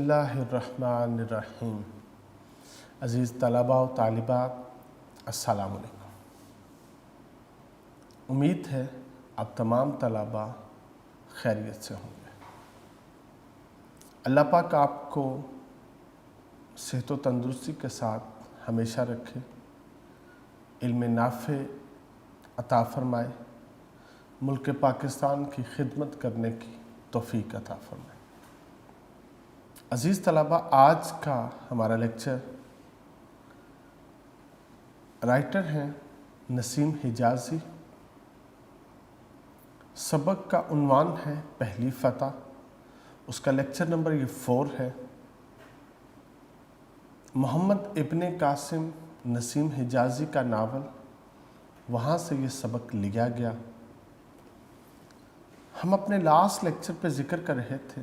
اللہ الرحمن الرحیم۔ عزیز طلباء و طالبات، السلام علیکم۔ امید ہے آپ تمام طلباء خیریت سے ہوں گے۔ اللہ پاک آپ کو صحت و تندرستی کے ساتھ ہمیشہ رکھے، علم نافع عطا فرمائے، ملک پاکستان کی خدمت کرنے کی توفیق عطا فرمائے۔ عزیز طلباء، آج کا ہمارا لیکچر رائٹر ہیں نسیم حجازی۔ سبق کا عنوان ہے پہلی فتح، اس کا لیکچر نمبر 4 ہے۔ محمد ابن قاسم نسیم حجازی کا ناول، وہاں سے یہ سبق لیا گیا۔ ہم اپنے لاسٹ لیکچر پہ ذکر کر رہے تھے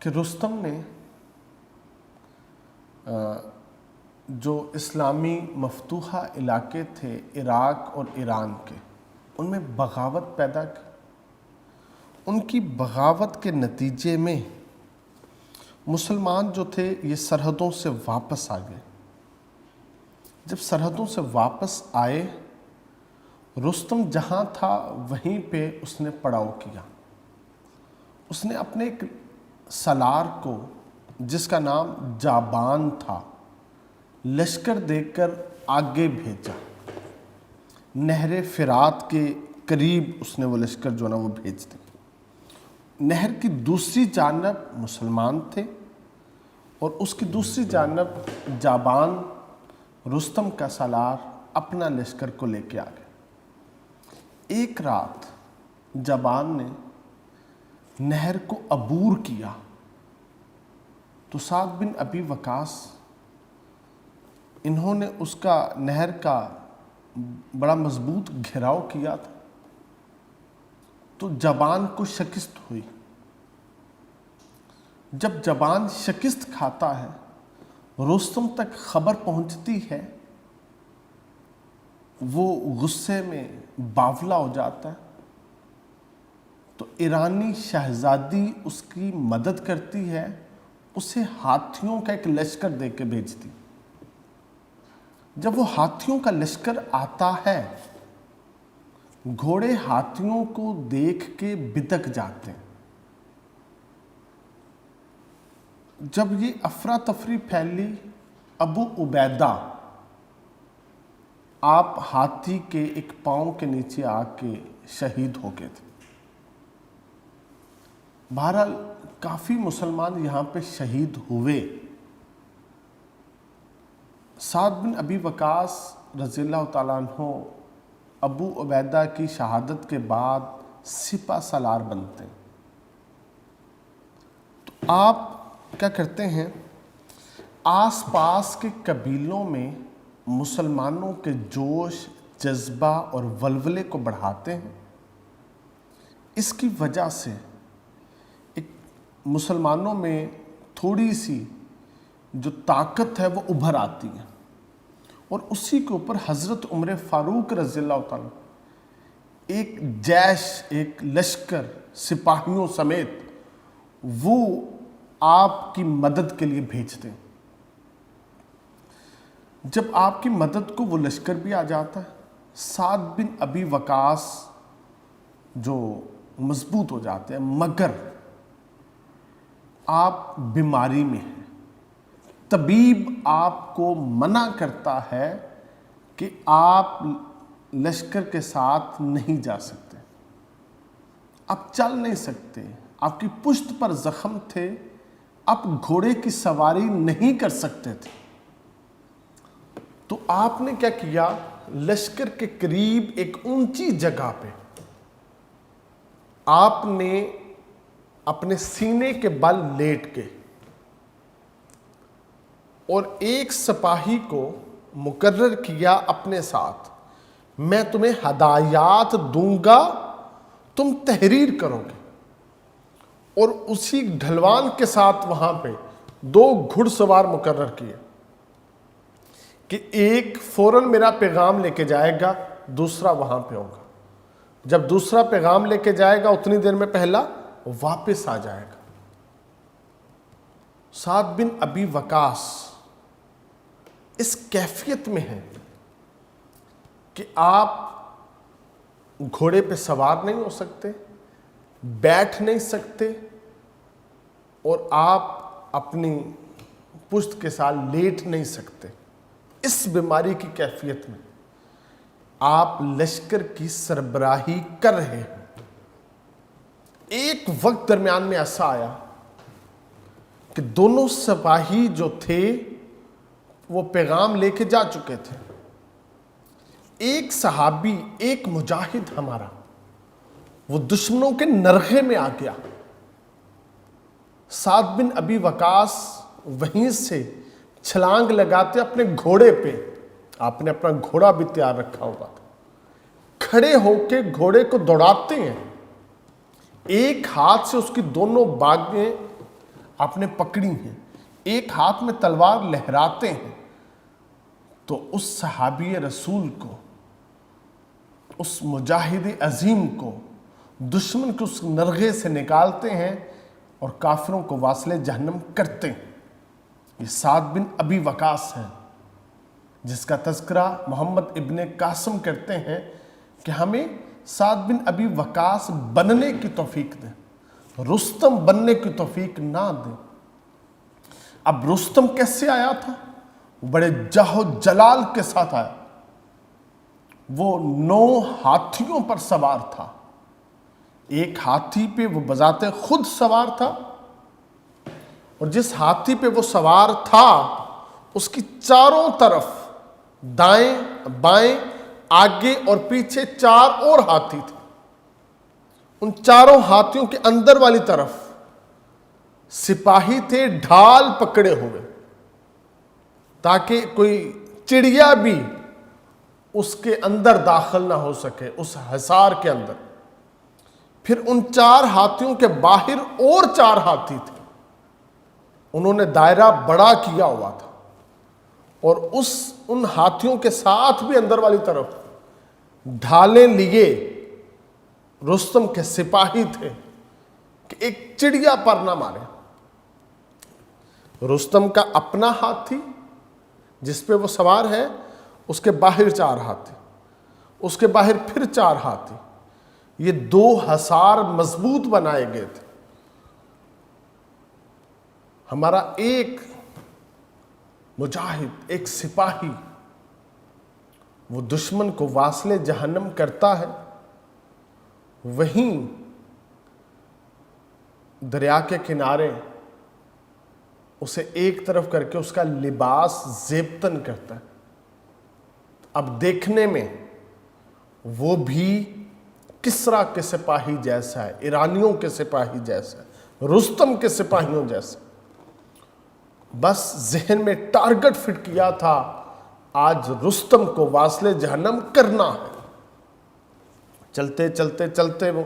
کہ رستم نے جو اسلامی مفتوحہ علاقے تھے عراق اور ایران کے، ان میں بغاوت پیدا کی۔ ان کی بغاوت کے نتیجے میں مسلمان جو تھے یہ سرحدوں سے واپس آ گئے۔ جب سرحدوں سے واپس آئے، رستم جہاں تھا وہیں پہ اس نے پڑاؤ کیا۔ اس نے اپنے ایک سالار کو، جس کا نام جابان تھا، لشکر دے کر آگے بھیجا۔ نہر فرات کے قریب اس نے وہ لشکر جو نا وہ بھیج دیا۔ نہر کی دوسری جانب مسلمان تھے اور اس کی دوسری جانب جابان رستم کا سالار اپنا لشکر کو لے کے آ گئے۔ ایک رات جابان نے نہر کو عبور کیا تو سعد بن ابی وقاص، انہوں نے اس کا نہر کا بڑا مضبوط گھیراؤ کیا تھا، تو جابان کو شکست ہوئی۔ جب جابان شکست کھاتا ہے، رستم تک خبر پہنچتی ہے، وہ غصے میں باولا ہو جاتا ہے، تو ایرانی شہزادی اس کی مدد کرتی ہے، اسے ہاتھیوں کا ایک لشکر دے کے بھیجتی۔ جب وہ ہاتھیوں کا لشکر آتا ہے، گھوڑے ہاتھیوں کو دیکھ کے بدک جاتے ہیں۔ جب یہ افراتفری پھیلی، ابو عبیدہ آپ ہاتھی کے ایک پاؤں کے نیچے آ کے شہید ہو گئے تھے۔ بہرحال کافی مسلمان یہاں پہ شہید ہوئے۔ سعد بن ابی وقاص رضی اللہ تعالیٰ عنہ ابو عبیدہ کی شہادت کے بعد سپہ سالار بنتے ہیں۔ تو آپ کیا کرتے ہیں، آس پاس کے قبیلوں میں مسلمانوں کے جوش، جذبہ اور ولولے کو بڑھاتے ہیں۔ اس کی وجہ سے مسلمانوں میں تھوڑی سی جو طاقت ہے وہ ابھر آتی ہے، اور اسی کے اوپر حضرت عمر فاروق رضی اللہ تعالیٰ ایک جیش، ایک لشکر سپاہیوں سمیت وہ آپ کی مدد کے لیے بھیجتے ہیں۔ جب آپ کی مدد کو وہ لشکر بھی آ جاتا ہے، سعد بن ابی وقاص جو مضبوط ہو جاتے ہیں، مگر آپ بیماری میں ہیں۔ طبیب آپ کو منع کرتا ہے کہ آپ لشکر کے ساتھ نہیں جا سکتے، آپ چل نہیں سکتے، آپ کی پشت پر زخم تھے، آپ گھوڑے کی سواری نہیں کر سکتے تھے۔ تو آپ نے کیا کیا، لشکر کے قریب ایک اونچی جگہ پہ آپ نے اپنے سینے کے بل لیٹ کے اور ایک سپاہی کو مقرر کیا اپنے ساتھ، میں تمہیں ہدایات دوں گا، تم تحریر کرو گے۔ اور اسی ڈھلوان کے ساتھ وہاں پہ 2 گھڑ سوار مقرر کیے کہ ایک فوراً میرا پیغام لے کے جائے گا، دوسرا وہاں پہ ہوگا۔ جب دوسرا پیغام لے کے جائے گا اتنی دیر میں پہلا واپس آ جائے گا۔ سعد بن ابی وقاص اس کیفیت میں ہیں کہ آپ گھوڑے پہ سوار نہیں ہو سکتے، بیٹھ نہیں سکتے، اور آپ اپنی پشت کے ساتھ لیٹ نہیں سکتے۔ اس بیماری کی کیفیت میں آپ لشکر کی سربراہی کر رہے ہیں۔ ایک وقت درمیان میں ایسا آیا کہ دونوں سپاہی جو تھے وہ پیغام لے کے جا چکے تھے۔ ایک صحابی، ایک مجاہد ہمارا، وہ دشمنوں کے نرغے میں آ گیا۔ سعد بن ابی وقاص وہیں سے چھلانگ لگاتے اپنے گھوڑے پہ، آپ نے اپنا گھوڑا بھی تیار رکھا ہوا تھا، کھڑے ہو کے گھوڑے کو دوڑاتے ہیں۔ ایک ہاتھ سے اس کی دونوں باگیں آپ نے پکڑی ہیں، ایک ہاتھ میں تلوار لہراتے ہیں، تو اس صحابی رسول کو، اس مجاہد عظیم کو دشمن کے اس نرغے سے نکالتے ہیں اور کافروں کو واصل جہنم کرتے ہیں۔ یہ سعد بن ابی وقاص ہیں جس کا تذکرہ محمد ابن قاسم کرتے ہیں کہ ہمیں سعد بن ابی وقاص بننے کی توفیق دیں، رستم بننے کی توفیق نہ دیں۔ اب رستم کیسے آیا تھا؟ بڑے جاہ و جلال کے ساتھ آیا۔ وہ 9 ہاتھیوں پر سوار تھا۔ ایک ہاتھی پہ وہ بذات خود سوار تھا، اور جس ہاتھی پہ وہ سوار تھا اس کی چاروں طرف دائیں بائیں آگے اور پیچھے 4 اور ہاتھی تھے۔ ان چاروں ہاتھیوں کے اندر والی طرف سپاہی تھے ڈھال پکڑے ہوئے، تاکہ کوئی چڑیا بھی اس کے اندر داخل نہ ہو سکے، اس حصار کے اندر۔ پھر ان 4 ہاتھیوں کے باہر اور 4 ہاتھی تھے، انہوں نے دائرہ بڑا کیا ہوا تھا، اور ان ہاتھیوں کے ساتھ بھی اندر والی طرف ڈھالیں لیے رستم کے سپاہی تھے کہ ایک چڑیا پر نہ مارے۔ رستم کا اپنا ہاتھی جس پہ وہ سوار ہے، اس کے باہر 4 ہاتھی، اس کے باہر پھر 4 ہاتھی، یہ 2 حصار مضبوط بنائے گئے تھے۔ ہمارا ایک مجاہد، ایک سپاہی، وہ دشمن کو واصل جہنم کرتا ہے، وہیں دریا کے کنارے اسے ایک طرف کر کے اس کا لباس زیبتن کرتا ہے۔ اب دیکھنے میں وہ بھی کسرا کے سپاہی جیسا ہے، ایرانیوں کے سپاہی جیسا ہے، رستم کے سپاہیوں جیسا۔ بس ذہن میں ٹارگٹ فٹ کیا تھا، آج رستم کو واصل جہنم کرنا ہے۔ چلتے چلتے چلتے وہ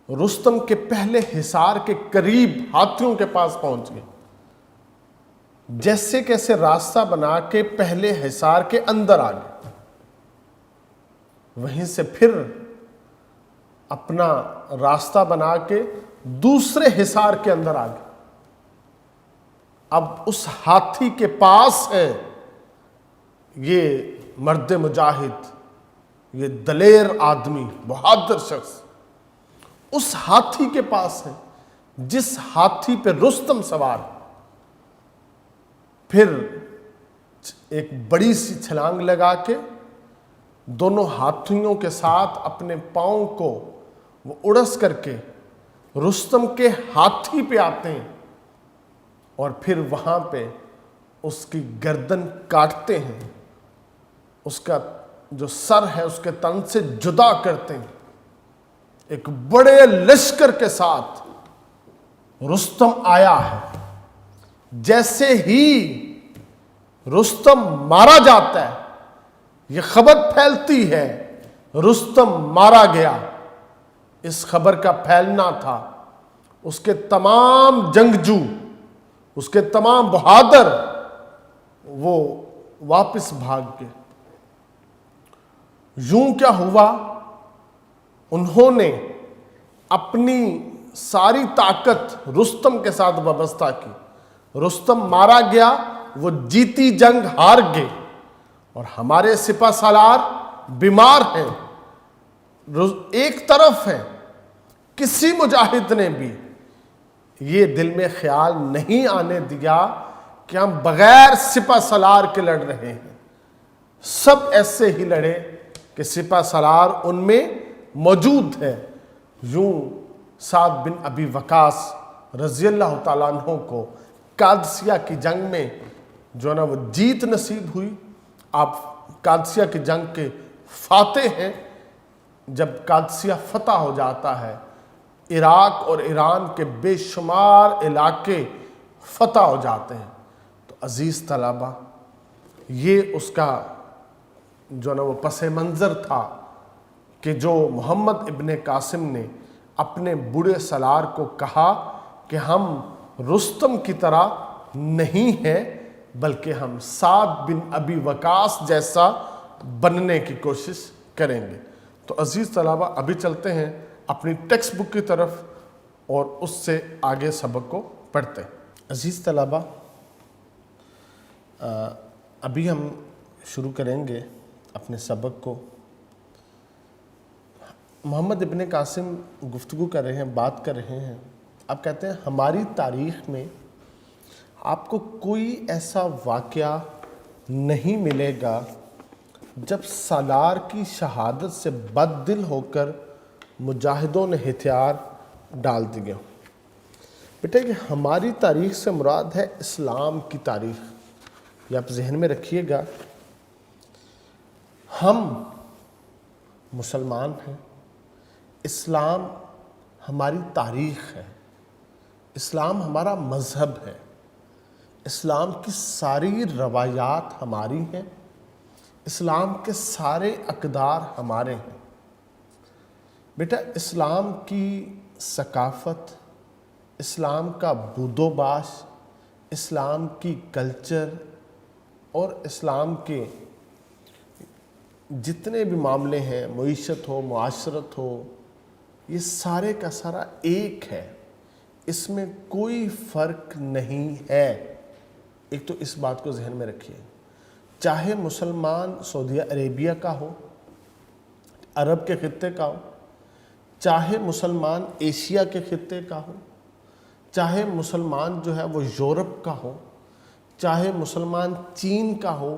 رستم کے پہلے حصار کے قریب ہاتھیوں کے پاس پہنچ گئے۔ جیسے کیسے راستہ بنا کے پہلے حصار کے اندر آ گئے، وہیں سے پھر اپنا راستہ بنا کے دوسرے حصار کے اندر آ گئے۔ اب اس ہاتھی کے پاس ہے یہ مرد مجاہد، یہ دلیر آدمی، بہادر شخص، اس ہاتھی کے پاس ہے جس ہاتھی پہ رستم سوار۔ پھر ایک بڑی سی چھلانگ لگا کے دونوں ہاتھیوں کے ساتھ اپنے پاؤں کو وہ اڑس کر کے رستم کے ہاتھی پہ آتے ہیں، اور پھر وہاں پہ اس کی گردن کاٹتے ہیں، اس کا جو سر ہے اس کے تن سے جدا کرتے ہیں۔ ایک بڑے لشکر کے ساتھ رستم آیا ہے۔ جیسے ہی رستم مارا جاتا ہے، یہ خبر پھیلتی ہے رستم مارا گیا۔ اس خبر کا پھیلنا تھا اس کے تمام جنگجو، اس کے تمام بہادر، وہ واپس بھاگ گئے۔ یوں کیا ہوا، انہوں نے اپنی ساری طاقت رستم کے ساتھ وابستہ کی. رستم مارا گیا، وہ جیتی جنگ ہار گئے، اور ہمارے سپہ سالار بیمار ہیں، ایک طرف ہے. کسی مجاہد نے بھی یہ دل میں خیال نہیں آنے دیا کہ ہم بغیر سپہ سالار کے لڑ رہے ہیں. سب ایسے ہی لڑے کہ سپہ سالار ان میں موجود ہے. یوں سعد بن ابی وقاص رضی اللہ تعالیٰ عنہ کو قادسیہ کی جنگ میں جو نا وہ جیت نصیب ہوئی. آپ قادسیہ کی جنگ کے فاتح ہیں. جب قادسیہ فتح ہو جاتا ہے، عراق اور ایران کے بے شمار علاقے فتح ہو جاتے ہیں. تو عزیز طلبہ، یہ اس کا جو نا وہ پس منظر تھا کہ جو محمد ابن قاسم نے اپنے بڑے سالار کو کہا کہ ہم رستم کی طرح نہیں ہیں، بلکہ ہم سعد بن ابی وقاص جیسا بننے کی کوشش کریں گے. تو عزیز طلبہ، ابھی چلتے ہیں اپنی ٹیکسٹ بک کی طرف اور اس سے آگے سبق کو پڑھتے ہیں. عزیز طلبہ، ابھی ہم شروع کریں گے اپنے سبق کو. محمد ابن قاسم گفتگو کر رہے ہیں، بات کر رہے ہیں. آپ کہتے ہیں ہماری تاریخ میں آپ کو کوئی ایسا واقعہ نہیں ملے گا جب سالار کی شہادت سے بد دل ہو کر مجاہدوں نے ہتھیار ڈال دیے ہوں. بیٹا، کہ ہماری تاریخ سے مراد ہے اسلام کی تاریخ. یہ آپ ذہن میں رکھیے گا. ہم مسلمان ہیں، اسلام ہماری تاریخ ہے، اسلام ہمارا مذہب ہے، اسلام کی ساری روایات ہماری ہیں، اسلام کے سارے اقدار ہمارے ہیں. بیٹا، اسلام کی ثقافت، اسلام کا بود و باش، اسلام کی کلچر اور اسلام کے جتنے بھی معاملے ہیں، معیشت ہو، معاشرت ہو، یہ سارے کا سارا ایک ہے. اس میں کوئی فرق نہیں ہے. ایک تو اس بات کو ذہن میں رکھیے. چاہے مسلمان سعودیہ عربیہ کا ہو، عرب کے خطے کا ہو، چاہے مسلمان ایشیا کے خطے کا ہو، چاہے مسلمان جو ہے وہ یورپ کا ہو، چاہے مسلمان چین کا ہو،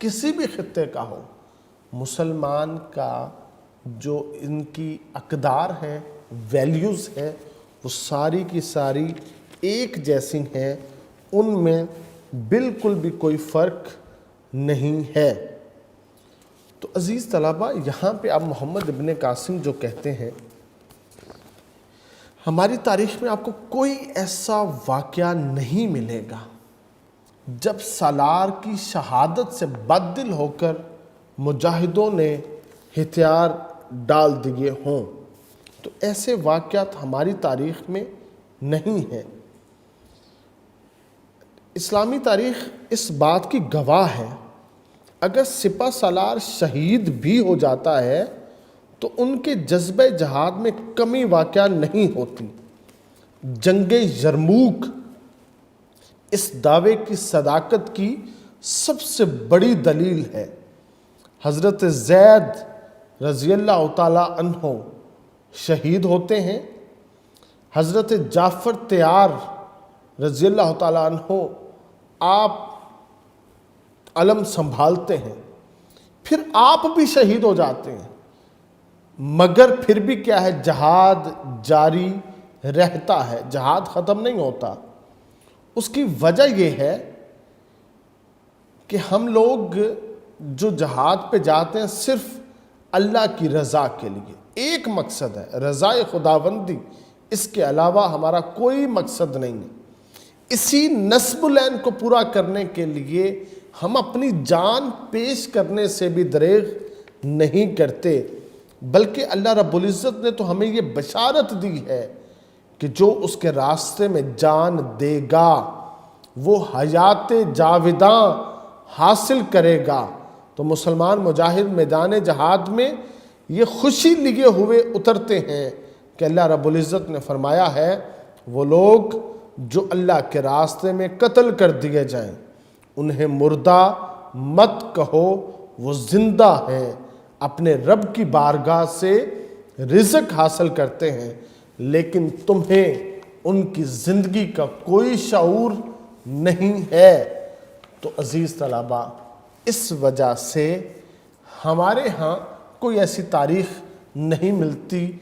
کسی بھی خطے کا ہو، مسلمان کا جو ان کی اقدار ہیں، ویلیوز ہیں، وہ ساری کی ساری ایک جیسی ہیں. ان میں بالکل بھی کوئی فرق نہیں ہے. تو عزیز طلبہ، یہاں پہ اب محمد ابن قاسم جو کہتے ہیں ہماری تاریخ میں آپ کو کوئی ایسا واقعہ نہیں ملے گا جب سالار کی شہادت سے بد دل ہو کر مجاہدوں نے ہتھیار ڈال دیے ہوں. تو ایسے واقعات ہماری تاریخ میں نہیں ہیں. اسلامی تاریخ اس بات کی گواہ ہے، اگر سپہ سالار شہید بھی ہو جاتا ہے تو ان کے جذبہ جہاد میں کمی واقعہ نہیں ہوتی. جنگ یرموک اس دعوے کی صداقت کی سب سے بڑی دلیل ہے. حضرت زید رضی اللہ تعالیٰ عنہ شہید ہوتے ہیں. حضرت جعفر طیار رضی اللہ تعالیٰ عنہ آپ علم سنبھالتے ہیں، پھر آپ بھی شہید ہو جاتے ہیں، مگر پھر بھی کیا ہے، جہاد جاری رہتا ہے، جہاد ختم نہیں ہوتا. اس کی وجہ یہ ہے کہ ہم لوگ جو جہاد پہ جاتے ہیں صرف اللہ کی رضا کے لیے. ایک مقصد ہے، رضا خداوندی، اس کے علاوہ ہمارا کوئی مقصد نہیں ہے. اسی نصب العین کو پورا کرنے کے لیے ہم اپنی جان پیش کرنے سے بھی دریغ نہیں کرتے، بلکہ اللہ رب العزت نے تو ہمیں یہ بشارت دی ہے کہ جو اس کے راستے میں جان دے گا وہ حیات جاوداں حاصل کرے گا. تو مسلمان مجاہد میدان جہاد میں یہ خوشی لیے ہوئے اترتے ہیں کہ اللہ رب العزت نے فرمایا ہے وہ لوگ جو اللہ کے راستے میں قتل کر دیے جائیں انہیں مردہ مت کہو، وہ زندہ ہیں، اپنے رب کی بارگاہ سے رزق حاصل کرتے ہیں، لیکن تمہیں ان کی زندگی کا کوئی شعور نہیں ہے۔ تو عزیز طلباء، اس وجہ سے ہمارے ہاں کوئی ایسی تاریخ نہیں ملتی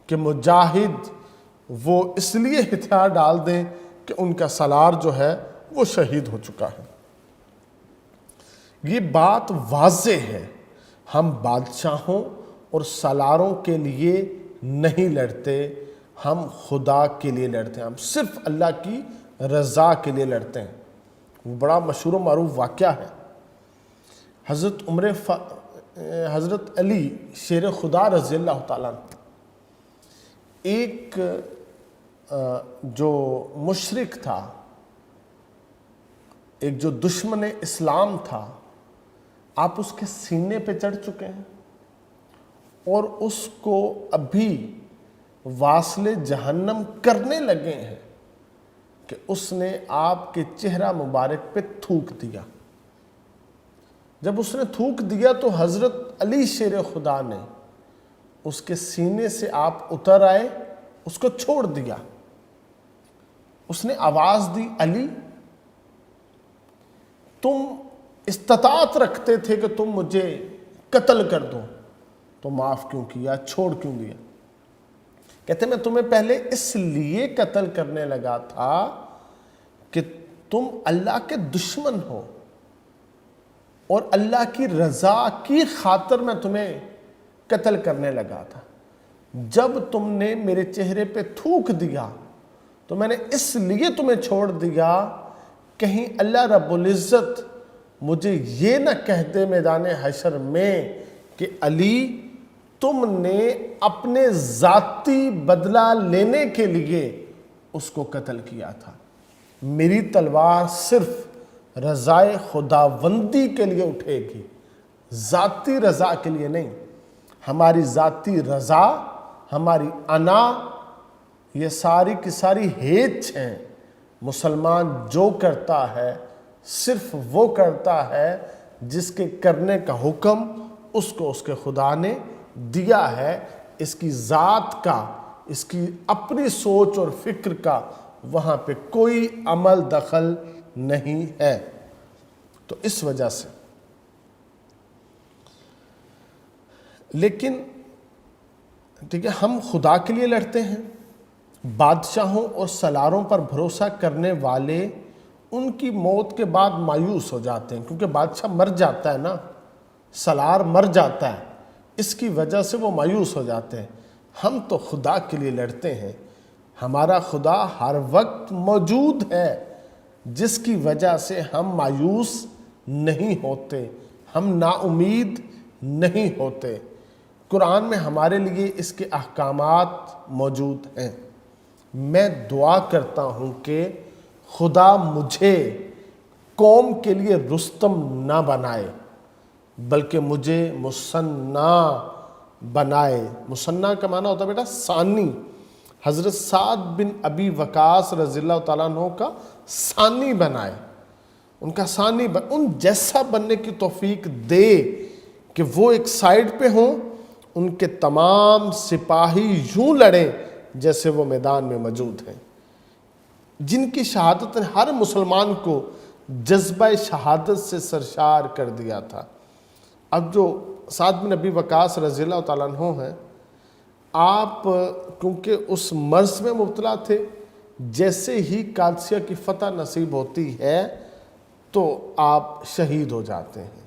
کہ مجاہد وہ اس لیے ہتھیار ڈال دیں کہ ان کا سالار جو ہے وہ شہید ہو چکا ہے۔ یہ بات واضح ہے، ہم بادشاہوں اور سالاروں کے لیے نہیں لڑتے، ہم خدا کے لیے لڑتے ہیں، ہم صرف اللہ کی رضا کے لیے لڑتے ہیں۔ وہ بڑا مشہور و معروف واقعہ ہے، حضرت علی شیر خدا رضی اللہ تعالیٰ عنہ، ایک جو مشرک تھا، ایک جو دشمن اسلام تھا، آپ اس کے سینے پہ چڑھ چکے ہیں اور اس کو ابھی واصل جہنم کرنے لگے ہیں کہ اس نے آپ کے چہرہ مبارک پہ تھوک دیا۔ جب اس نے تھوک دیا تو حضرت علی شیر خدا نے اس کے سینے سے آپ اتر آئے، اس کو چھوڑ دیا۔ اس نے آواز دی، علی تم استطاعت رکھتے تھے کہ تم مجھے قتل کر دو، تو معاف کیوں کیا، چھوڑ کیوں دیا؟ کہتے میں تمہیں پہلے اس لیے قتل کرنے لگا تھا کہ تم اللہ کے دشمن ہو، اور اللہ کی رضا کی خاطر میں تمہیں قتل کرنے لگا تھا۔ جب تم نے میرے چہرے پہ تھوک دیا تو میں نے اس لیے تمہیں چھوڑ دیا کہیں اللہ رب العزت مجھے یہ نہ کہہ دے میدان حشر میں کہ علی تم نے اپنے ذاتی بدلہ لینے کے لیے اس کو قتل کیا تھا۔ میری تلوار صرف رضائے خداوندی کے لیے اٹھے گی، ذاتی رضا کے لیے نہیں۔ ہماری ذاتی رضا، ہماری انا، یہ ساری کی ساری ہیچ ہیں۔ مسلمان جو کرتا ہے صرف وہ کرتا ہے جس کے کرنے کا حکم اس کو اس کے خدا نے دیا ہے، اس کی ذات کا، اس کی اپنی سوچ اور فکر کا وہاں پہ کوئی عمل دخل نہیں ہے۔ تو اس وجہ سے لیکن ٹھیک ہے، ہم خدا کے لیے لڑتے ہیں۔ بادشاہوں اور سالاروں پر بھروسہ کرنے والے ان کی موت کے بعد مایوس ہو جاتے ہیں، کیونکہ بادشاہ مر جاتا ہے نا، سالار مر جاتا ہے، اس کی وجہ سے وہ مایوس ہو جاتے ہیں۔ ہم تو خدا کے لیے لڑتے ہیں، ہمارا خدا ہر وقت موجود ہے، جس کی وجہ سے ہم مایوس نہیں ہوتے، ہم نا امید نہیں ہوتے۔ قرآن میں ہمارے لیے اس کے احکامات موجود ہیں۔ میں دعا کرتا ہوں کہ خدا مجھے قوم کے لیے رستم نہ بنائے، بلکہ مجھے مثنیٰ بنائے۔ مثنیٰ کا معنی ہوتا ہے بیٹا ثانی۔ حضرت سعد بن ابی وقاص رضی اللہ تعالیٰ عنہ کا ثانی بنائے، ان کا ثانی ان جیسا بننے کی توفیق دے کہ وہ ایک سائیڈ پہ ہوں، ان کے تمام سپاہی یوں لڑیں جیسے وہ میدان میں موجود ہیں، جن کی شہادت نے ہر مسلمان کو جذبہ شہادت سے سرشار کر دیا تھا۔ اب جو سعد بن ابی وقاص رضی اللہ تعالیٰ عنہ ہیں، آپ کیونکہ اس مرض میں مبتلا تھے، جیسے ہی قادسیہ کی فتح نصیب ہوتی ہے تو آپ شہید ہو جاتے ہیں۔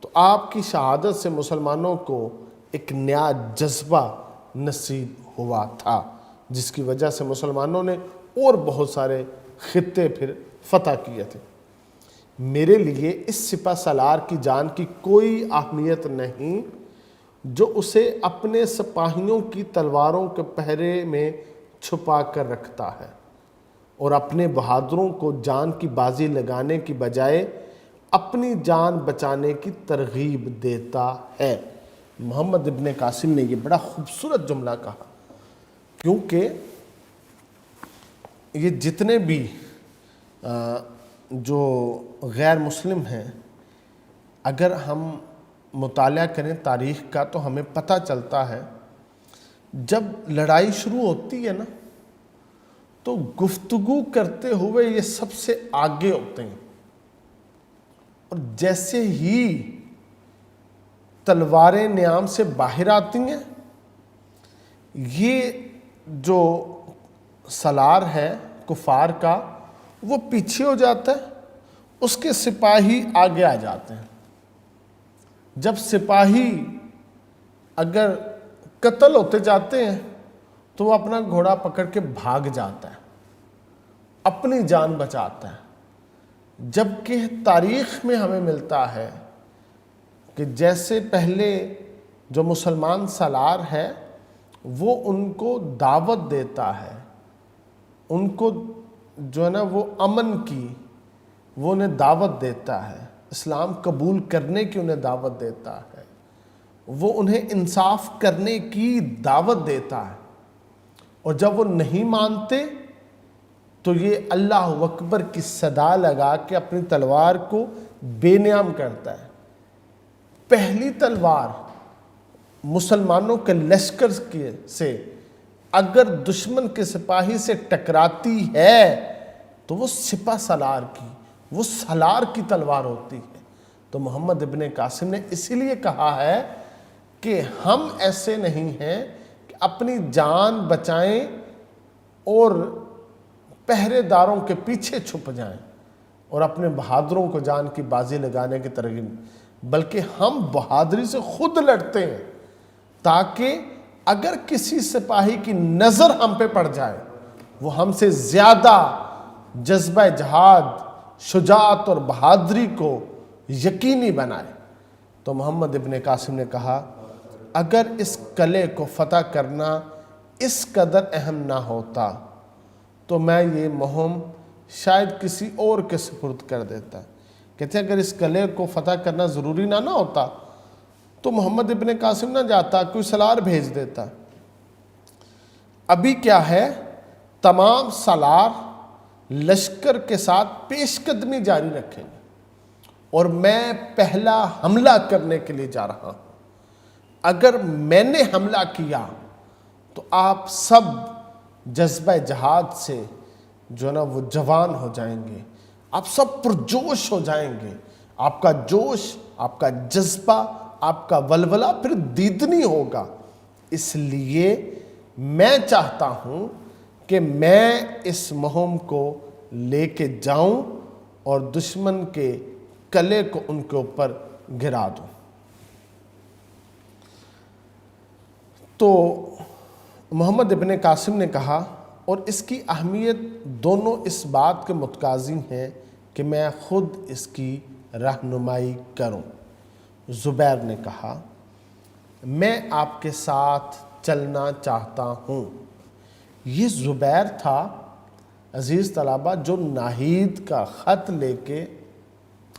تو آپ کی شہادت سے مسلمانوں کو ایک نیا جذبہ نصیب ہوا تھا، جس کی وجہ سے مسلمانوں نے اور بہت سارے خطے پھر فتح کیے تھے۔ میرے لیے اس سپہ سالار کی جان کی کوئی اہمیت نہیں جو اسے اپنے سپاہیوں کی تلواروں کے پہرے میں چھپا کر رکھتا ہے اور اپنے بہادروں کو جان کی بازی لگانے کی بجائے اپنی جان بچانے کی ترغیب دیتا ہے۔ محمد ابن قاسم نے یہ بڑا خوبصورت جملہ کہا کیونکہ یہ جتنے بھی جو غیر مسلم ہیں، اگر ہم مطالعہ کریں تاریخ کا تو ہمیں پتہ چلتا ہے جب لڑائی شروع ہوتی ہے نا تو گفتگو کرتے ہوئے یہ سب سے آگے ہوتے ہیں، اور جیسے ہی تلواریں نیام سے باہر آتی ہیں، یہ جو سالار ہے کفار کا وہ پیچھے ہو جاتا ہے، اس کے سپاہی آگے آ جاتے ہیں۔ جب سپاہی اگر قتل ہوتے جاتے ہیں تو وہ اپنا گھوڑا پکڑ کے بھاگ جاتا ہے، اپنی جان بچاتا ہے۔ جبکہ تاریخ میں ہمیں ملتا ہے کہ جیسے پہلے جو مسلمان سالار ہے وہ ان کو دعوت دیتا ہے، ان کو جو ہے نا وہ امن کی وہ انہیں دعوت دیتا ہے، اسلام قبول کرنے کی انہیں دعوت دیتا ہے، وہ انہیں انصاف کرنے کی دعوت دیتا ہے، اور جب وہ نہیں مانتے تو یہ اللہ اکبر کی صدا لگا کے اپنی تلوار کو بے نیام کرتا ہے۔ پہلی تلوار مسلمانوں کے لشکر سے اگر دشمن کے سپاہی سے ٹکراتی ہے تو وہ سپہ سالار کی، وہ سالار کی تلوار ہوتی ہے۔ تو محمد ابن قاسم نے اسی لیے کہا ہے کہ ہم ایسے نہیں ہیں کہ اپنی جان بچائیں اور پہرے داروں کے پیچھے چھپ جائیں اور اپنے بہادروں کو جان کی بازی لگانے کی ترغیب، بلکہ ہم بہادری سے خود لڑتے ہیں تاکہ اگر کسی سپاہی کی نظر ہم پہ پڑ جائے وہ ہم سے زیادہ جذبہ جہاد، شجاعت اور بہادری کو یقینی بنائے۔ تو محمد ابن قاسم نے کہا اگر اس قلعے کو فتح کرنا اس قدر اہم نہ ہوتا تو میں یہ مہم شاید کسی اور کے سپرد کر دیتا۔ کہتے ہیں اگر اس قلعے کو فتح کرنا ضروری نہ ہوتا تو محمد ابن قاسم نہ جاتا، کوئی سالار بھیج دیتا۔ ابھی کیا ہے، تمام سالار لشکر کے ساتھ پیش قدمی جاری رکھیں گے اور میں پہلا حملہ کرنے کے لیے جا رہا ہوں۔ اگر میں نے حملہ کیا تو آپ سب جذبہ جہاد سے جو ہے نا وہ جوان ہو جائیں گے، آپ سب پرجوش ہو جائیں گے، آپ کا جوش، آپ کا جذبہ، آپ کا ولولہ پھر دیدنی ہوگا۔ اس لیے میں چاہتا ہوں کہ میں اس مہم کو لے کے جاؤں اور دشمن کے قلعے کو ان کے اوپر گرا دوں۔ تو محمد ابن قاسم نے کہا، اور اس کی اہمیت دونوں اس بات کے متقاضی ہیں کہ میں خود اس کی رہنمائی کروں۔ زبیر نے کہا میں آپ کے ساتھ چلنا چاہتا ہوں۔ یہ زبیر تھا عزیز طلبہ جو ناہید کا خط لے کے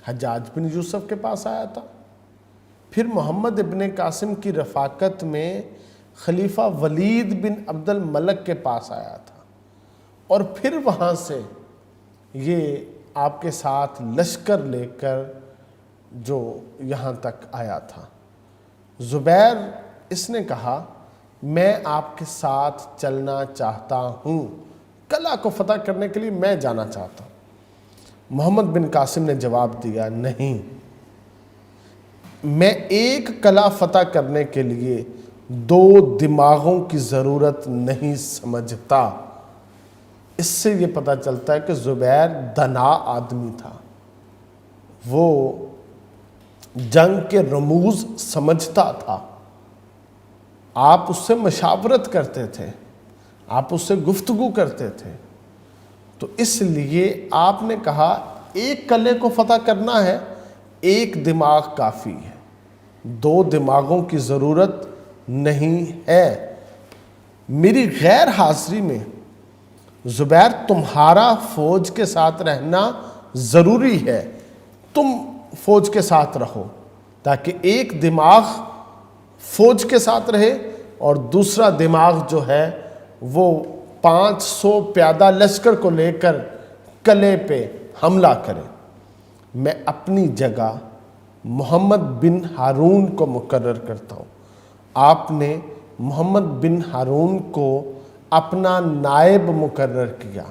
حجاج بن یوسف کے پاس آیا تھا، پھر محمد ابن قاسم کی رفاقت میں خلیفہ ولید بن عبد الملک کے پاس آیا تھا، اور پھر وہاں سے یہ آپ کے ساتھ لشکر لے کر جو یہاں تک آیا تھا۔ زبیر اس نے کہا میں آپ کے ساتھ چلنا چاہتا ہوں، قلعہ کو فتح کرنے کے لیے میں جانا چاہتا ہوں۔ محمد بن قاسم نے جواب دیا نہیں، میں ایک قلعہ فتح کرنے کے لیے دو دماغوں کی ضرورت نہیں سمجھتا۔ اس سے یہ پتہ چلتا ہے کہ زبیر دنا آدمی تھا، وہ جنگ کے رموز سمجھتا تھا، آپ اس سے مشاورت کرتے تھے، آپ اس سے گفتگو کرتے تھے، تو اس لیے آپ نے کہا ایک قلعے کو فتح کرنا ہے، ایک دماغ کافی ہے، دو دماغوں کی ضرورت نہیں ہے۔ میری غیر حاضری میں زبیر تمہارا فوج کے ساتھ رہنا ضروری ہے، تم فوج کے ساتھ رہو تاکہ ایک دماغ فوج کے ساتھ رہے اور دوسرا دماغ جو ہے وہ 500 پیادہ لشکر کو لے کر قلعے پہ حملہ کرے، میں اپنی جگہ محمد بن ہارون کو مقرر کرتا ہوں۔ آپ نے محمد بن ہارون کو اپنا نائب مقرر کیا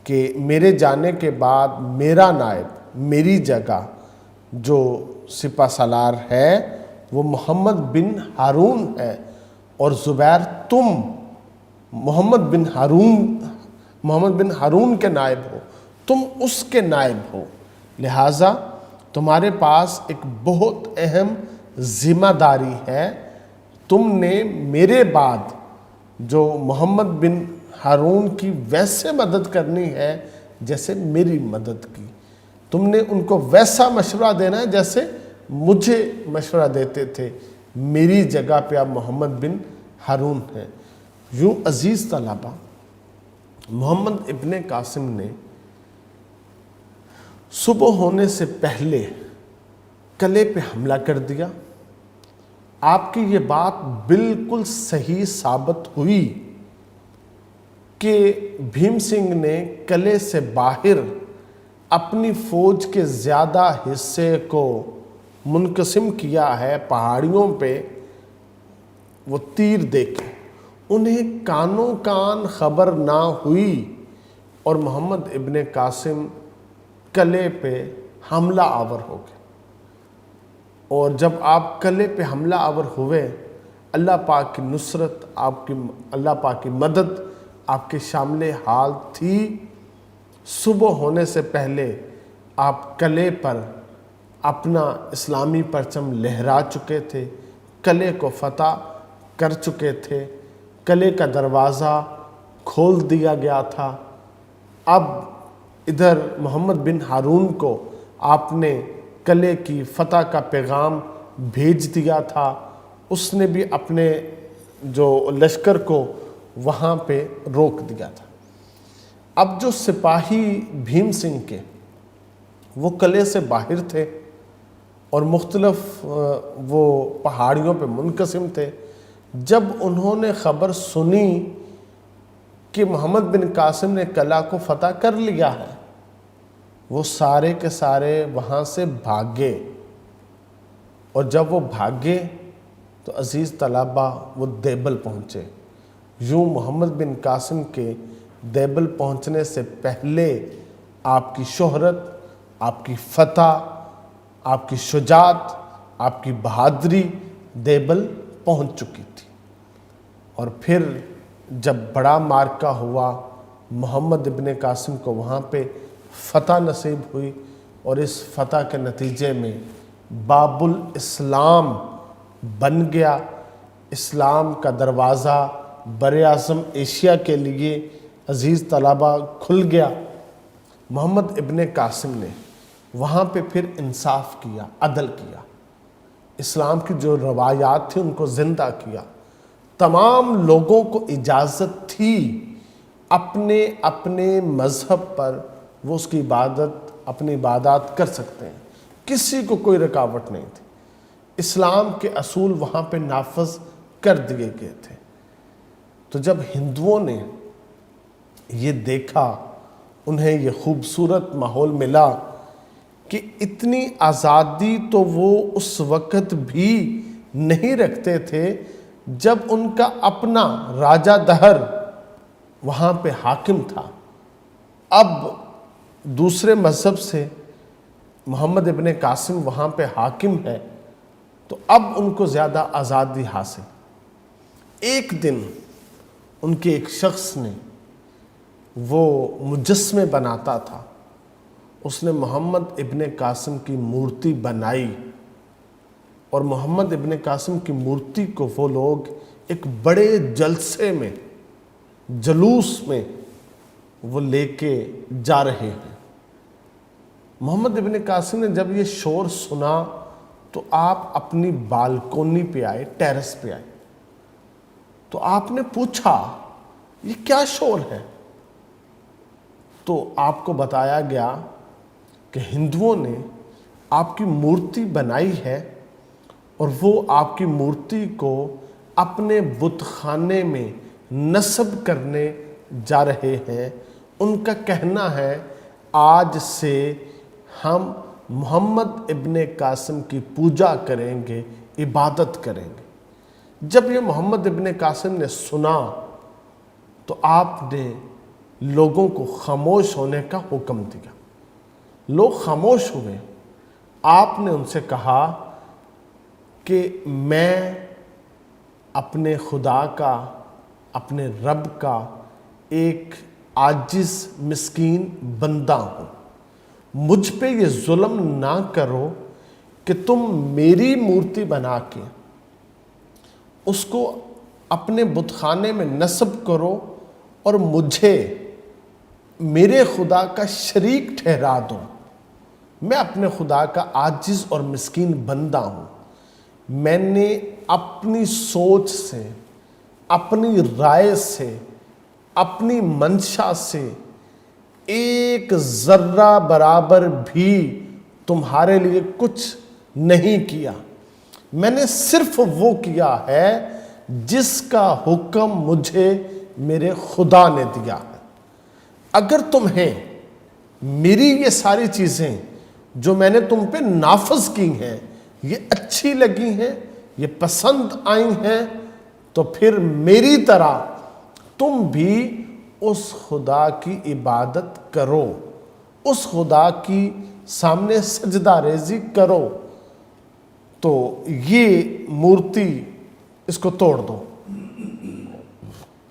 کہ میرے جانے کے بعد میرا نائب، میری جگہ جو سپہ سالار ہے وہ محمد بن ہارون ہے، اور زبیر تم محمد بن ہارون کے نائب ہو، تم اس کے نائب ہو، لہٰذا تمہارے پاس ایک بہت اہم ذمہ داری ہے۔ تم نے میرے بعد جو محمد بن ہارون کی ویسے مدد کرنی ہے جیسے میری مدد کی، تم نے ان کو ویسا مشورہ دینا ہے جیسے مجھے مشورہ دیتے تھے، میری جگہ پہ اب محمد بن ہارون ہے۔ یوں عزیز طلبہ، محمد ابن قاسم نے صبح ہونے سے پہلے قلعے پہ حملہ کر دیا۔ آپ کی یہ بات بالکل صحیح ثابت ہوئی کہ بھیم سنگھ نے قلعے سے باہر اپنی فوج کے زیادہ حصے کو منقسم کیا ہے پہاڑیوں پہ، وہ تیر دیکھے، انہیں کانوں کان خبر نہ ہوئی، اور محمد ابن قاسم قلعے پہ حملہ آور ہو گئے۔ اور جب آپ قلعے پہ حملہ آور ہوئے، اللہ پاک کی نصرت، اللہ پاک کی مدد آپ کے شامل حال تھی۔ صبح ہونے سے پہلے آپ قلعے پر اپنا اسلامی پرچم لہرا چکے تھے، قلعے کو فتح کر چکے تھے، قلعے کا دروازہ کھول دیا گیا تھا۔ اب ادھر محمد بن ہارون کو آپ نے قلعے کی فتح کا پیغام بھیج دیا تھا، اس نے بھی اپنے جو لشکر کو وہاں پہ روک دیا تھا۔ اب جو سپاہی بھیم سنگھ کے وہ قلعے سے باہر تھے اور مختلف وہ پہاڑیوں پہ منقسم تھے، جب انہوں نے خبر سنی کہ محمد بن قاسم نے قلعہ کو فتح کر لیا ہے، وہ سارے کے سارے وہاں سے بھاگے، اور جب وہ بھاگے تو عزیز طلبہ وہ دیبل پہنچے۔ یوں محمد بن قاسم کے دیبل پہنچنے سے پہلے آپ کی شہرت، آپ کی فتح، آپ کی شجاعت، آپ کی بہادری دیبل پہنچ چکی تھی۔ اور پھر جب بڑا معرکہ ہوا، محمد ابن قاسم کو وہاں پہ فتح نصیب ہوئی، اور اس فتح کے نتیجے میں باب الاسلام بن گیا، اسلام کا دروازہ بر اعظم ایشیا کے لیے عزیز طلبہ کھل گیا۔ محمد ابن قاسم نے وہاں پہ پھر انصاف کیا، عدل کیا، اسلام کی جو روایات تھیں ان کو زندہ کیا۔ تمام لوگوں کو اجازت تھی اپنے اپنے مذہب پر وہ اس کی عبادت، اپنی عبادات کر سکتے ہیں، کسی کو کوئی رکاوٹ نہیں تھی۔ اسلام کے اصول وہاں پہ نافذ کر دیے گئے تھے۔ تو جب ہندوؤں نے یہ دیکھا، انہیں یہ خوبصورت ماحول ملا کہ اتنی آزادی تو وہ اس وقت بھی نہیں رکھتے تھے جب ان کا اپنا راجہ دہر وہاں پہ حاکم تھا، اب دوسرے مذہب سے محمد ابن قاسم وہاں پہ حاکم ہے، تو اب ان کو زیادہ آزادی حاصل۔ ایک دن ان کے ایک شخص نے، وہ مجسمے بناتا تھا، اس نے محمد ابن قاسم کی مورتی بنائی، اور محمد ابن قاسم کی مورتی کو وہ لوگ ایک بڑے جلسے میں، جلوس میں وہ لے کے جا رہے ہیں۔ محمد ابن قاسم نے جب یہ شور سنا تو آپ اپنی بالکونی پہ آئے، ٹیرس پہ آئے، تو آپ نے پوچھا یہ کیا شور ہے؟ تو آپ کو بتایا گیا کہ ہندوؤں نے آپ کی مورتی بنائی ہے، اور وہ آپ کی مورتی کو اپنے بت خانے میں نصب کرنے جا رہے ہیں، ان کا کہنا ہے آج سے ہم محمد ابن قاسم کی پوجا کریں گے، عبادت کریں گے۔ جب یہ محمد ابن قاسم نے سنا تو آپ نے لوگوں کو خاموش ہونے کا حکم دیا۔ لوگ خاموش ہوئے۔ آپ نے ان سے کہا کہ میں اپنے خدا کا، اپنے رب کا ایک عاجز مسکین بندہ ہوں، مجھ پہ یہ ظلم نہ کرو کہ تم میری مورتی بنا کے اس کو اپنے بت خانے میں نصب کرو اور مجھے میرے خدا کا شریک ٹھہرا دو۔ میں اپنے خدا کا عاجز اور مسکین بندہ ہوں۔ میں نے اپنی سوچ سے، اپنی رائے سے، اپنی منشا سے ایک ذرہ برابر بھی تمہارے لیے کچھ نہیں کیا۔ میں نے صرف وہ کیا ہے جس کا حکم مجھے میرے خدا نے دیا ہے۔ اگر تمہیں میری یہ ساری چیزیں جو میں نے تم پہ نافذ کی ہیں یہ اچھی لگی ہیں، یہ پسند آئی ہیں، تو پھر میری طرح تم بھی اس خدا کی عبادت کرو، اس خدا کی سامنے سجدہ ریزی کرو۔ تو یہ مورتی اس کو توڑ دو۔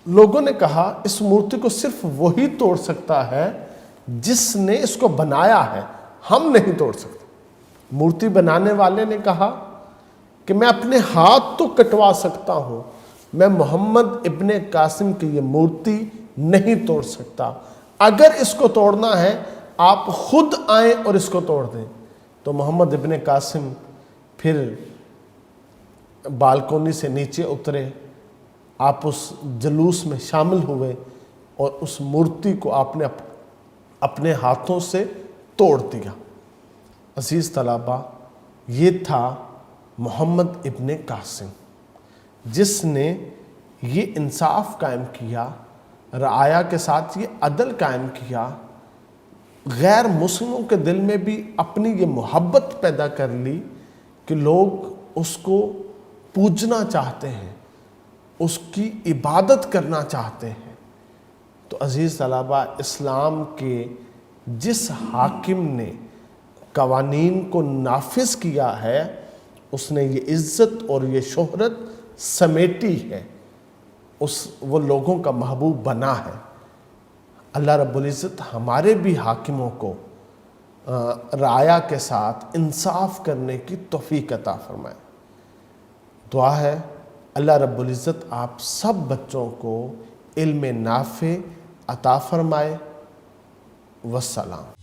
لوگوں نے کہا اس مورتی کو صرف وہی توڑ سکتا ہے جس نے اس کو بنایا ہے، ہم نہیں توڑ سکتے۔ مورتی بنانے والے نے کہا کہ میں اپنے ہاتھ تو کٹوا سکتا ہوں، میں محمد ابن قاسم کی یہ مورتی نہیں توڑ سکتا۔ اگر اس کو توڑنا ہے آپ خود آئیں اور اس کو توڑ دیں۔ تو محمد ابن قاسم پھر بالکونی سے نیچے اترے، آپ اس جلوس میں شامل ہوئے اور اس مورتی کو آپ نے اپنے ہاتھوں سے توڑ دیا۔ عزیز طلبہ، یہ تھا محمد ابن قاسم جس نے یہ انصاف قائم کیا، رعایا کے ساتھ یہ عدل قائم کیا، غیر مسلموں کے دل میں بھی اپنی یہ محبت پیدا کر لی کہ لوگ اس کو پوجنا چاہتے ہیں، اس کی عبادت کرنا چاہتے ہیں۔ تو عزیز طلبہ، اسلام کے جس حاکم نے قوانین کو نافذ کیا ہے اس نے یہ عزت اور یہ شہرت سمیٹی ہے، وہ لوگوں کا محبوب بنا ہے۔ اللہ رب العزت ہمارے بھی حاکموں کو رعایا کے ساتھ انصاف کرنے کی توفیق عطا فرمائے۔ دعا ہے اللہ رب العزت آپ سب بچوں کو علم نافع عطا فرمائے۔ والسلام۔